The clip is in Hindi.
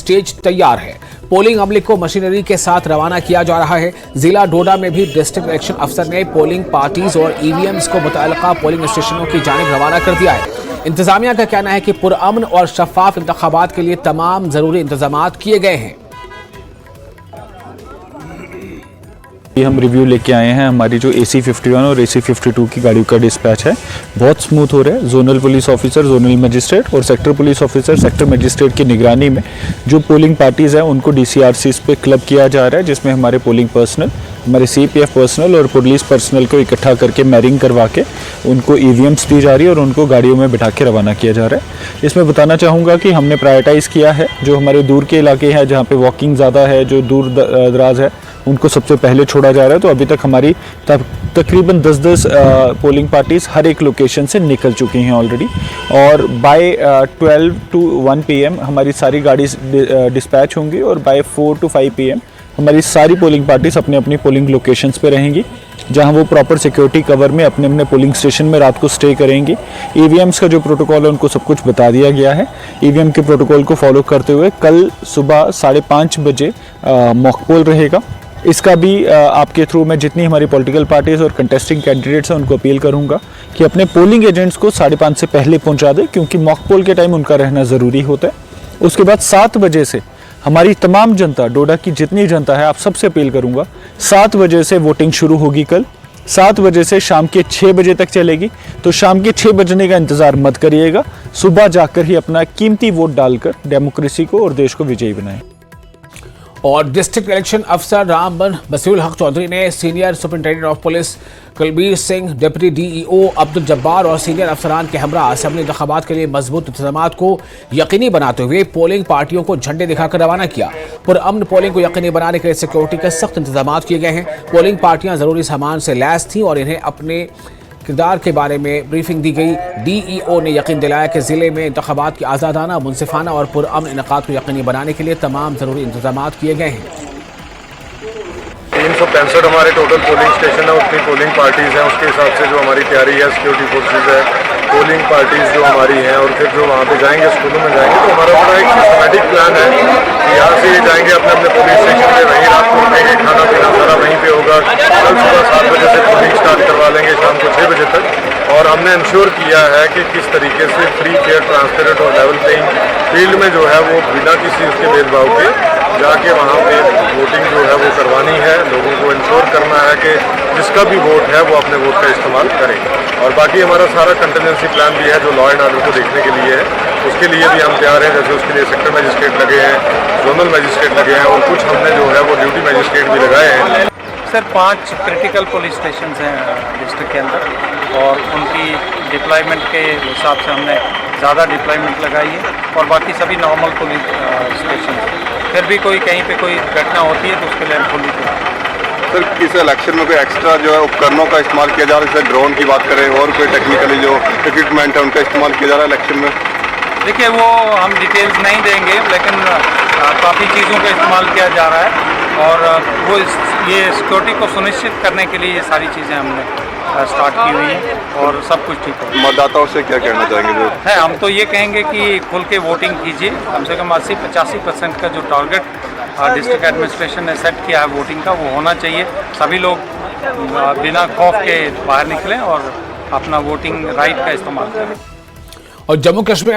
स्टेज तैयार है। पोलिंग अमले को मशीनरी के साथ रवाना किया जा रहा है। जिला डोडा में भी डिस्ट्रिक्ट इलेक्शन अफसर ने पोलिंग पार्टीज और ईवीएम्स को मुतल्लिका पोलिंग स्टेशनों की जानिब रवाना कर दिया है। इंतजामिया का कहना है कि पुरअमन और शफाफ इंतखाबात के लिए तमाम जरूरी इंतजामात किए गए हैं। हम रिव्यू लेके आए हैं। हमारी जो AC 51 और AC 52 की गाड़ियों का डिस्पैच है बहुत स्मूथ हो रहा है। Zonal police officer, zonal magistrate और sector police officer, sector magistrate की निगरानी में जो पोलिंग पार्टीज़ हैं उनको DCRCs पे क्लब किया जा रहा है, जिसमें हमारे पोलिंग पर्सनल, हमारे CPF पर्सनल और पुलिस पर्सनल को इकट्ठा करके मैरिंग करवा के उनको EVMs दी जा रही है और उनको गाड़ियों में बिठा के रवाना किया जा रहा है। इसमें बताना चाहूँगा कि हमने प्रायोरिटाइज़ किया है जो हमारे दूर के इलाके हैं जहाँ पे वॉकिंग ज़्यादा है, जो दूर दराज है, उनको सबसे पहले छोड़ा जा रहा है। तो अभी तक हमारी तकरीबन 10-10 पोलिंग पार्टीज़ हर एक लोकेशन से निकल चुकी हैं ऑलरेडी और बाय 12 to 1 PM हमारी सारी गाड़ी डिस्पैच होंगी और बाय 4 to 5 PM हमारी सारी पोलिंग पार्टीज़ अपने अपनी पोलिंग लोकेशंस पे रहेंगी, जहां वो प्रॉपर सिक्योरिटी कवर में अपने अपने पोलिंग स्टेशन में रात को स्टे करेंगी। EVMs का जो प्रोटोकॉल है उनको सब कुछ बता दिया गया है। EVM के प्रोटोकॉल को फॉलो करते हुए कल सुबह 5:30 बजे मॉक पोल रहेगा। इसका भी आपके थ्रू मैं जितनी हमारी पॉलिटिकल पार्टीज़ और कंटेस्टिंग कैंडिडेट्स हैं उनको अपील करूंगा कि अपने पोलिंग एजेंट्स को 5:30 से पहले पहुंचा दें, क्योंकि मॉक पोल के टाइम उनका रहना ज़रूरी होता है। उसके बाद 7 बजे से हमारी तमाम जनता, डोडा की जितनी जनता है, आप सबसे अपील करूंगा, 7 बजे से वोटिंग शुरू होगी। कल 7 बजे से शाम के 6 बजे तक चलेगी। तो शाम के 6 बजने का इंतज़ार मत करिएगा, सुबह जाकर ही अपना कीमती वोट डालकर डेमोक्रेसी को और देश को विजयी बनाएं। और डिस्ट्रिक्ट इलेक्शन अफसर रामबन बसीरुल हक चौधरी ने senior superintendent of police Kulbir Singh, deputy DEO Abdul Jabbar और सीनियर अफसरान के हमरा असेंबली इंतखाबात के लिए मजबूत इंतजामात को यकीनी बनाते हुए पोलिंग पार्टियों को झंडे दिखाकर रवाना किया। पुरअमन पोलिंग को यकीनी बनाने के लिए सिक्योरिटी के सख्त इंतजामात किए गए हैं। पोलिंग पार्टियां जरूरी सामान से लैस थीं और इन्हें अपने किरदार के बारे में ब्रीफिंग दी गई। DEO ने यकीन दिलाया कि जिले में इंतखाबात की आज़ादाना, मुनसिफाना और पुरअमन इनेकाद को यकीनी बनाने के लिए तमाम जरूरी इंतजामात किए गए हैं। 365 हमारे टोटल पोलिंग स्टेशन है, उतनी पोलिंग पार्टीज़ हैं, उसके हिसाब से जो हमारी तैयारी है, सिक्योरिटी फोर्सेज है, पोलिंग पार्टीज़ जो हमारी हैं, और फिर जो वहाँ पे जाएंगे, स्कूलों में जाएंगे, तो हमारा पूरा एक सिस्टमेटिक प्लान है कि यहाँ से ये जाएंगे अपने अपने पुलिस स्टेशन पे, वहीं रात को रुकेंगे, खाना पीना सारा वहीं पे होगा। कल सुबह 7 बजे से पोलिंग स्टार्ट करवा लेंगे शाम को 6 बजे तक। और हमने इंश्योर किया है कि किस तरीके से फ्री, फेयर, ट्रांसपेरेंट और लेवल प्लेइंग फील्ड में जो है वो बिना किसी उसके भेदभाव के जाके वहाँ पे वोटिंग जो है वो करवानी है। लोगों को इंश्योर करना है कि जिसका भी वोट है वो अपने वोट का इस्तेमाल करें। और बाकी हमारा सारा कंटिजेंसी प्लान भी है जो लॉ एंड ऑर्डर को देखने के लिए है, उसके लिए भी हम तैयार हैं। जैसे उसके लिए सेक्टर मजिस्ट्रेट लगे हैं, जोनल मजिस्ट्रेट लगे हैं और कुछ हमने जो है वो ड्यूटी मजिस्ट्रेट भी लगाए हैं। सर 5 क्रिटिकल पुलिस स्टेशन हैं डिस्ट्रिक्ट के अंदर और उनकी डिप्लॉयमेंट के हिसाब से हमने ज़्यादा डिप्लॉयमेंट लगाई है और बाकी सभी नॉर्मल पुलिस स्टेशन। फिर भी कोई कहीं पे कोई घटना होती है तो उसके लिए हम पुलिस। सर इस इलेक्शन में कोई एक्स्ट्रा जो है उपकरणों का इस्तेमाल किया जा रहा है, जैसे ड्रोन की बात करें और कोई टेक्निकली जो इक्विपमेंट है उनका इस्तेमाल किया जा रहा है इलेक्शन में? देखिए वो हम डिटेल्स नहीं देंगे, लेकिन काफ़ी चीज़ों का इस्तेमाल किया जा रहा है और वो ये सिक्योरिटी को सुनिश्चित करने के लिए ये सारी चीज़ें हमने स्टार्ट की हुई हैं और सब कुछ ठीक है। मतदाताओं से क्या कहना चाहेंगे जो है? हम तो ये कहेंगे कि खुल के वोटिंग कीजिए। कम से कम 80-85% का जो टारगेट डिस्ट्रिक्ट एडमिनिस्ट्रेशन ने सेट किया है वोटिंग का, वो होना चाहिए। सभी लोग बिना खौफ के बाहर निकलें और अपना वोटिंग राइट का इस्तेमाल करें। और जम्मू कश्मीर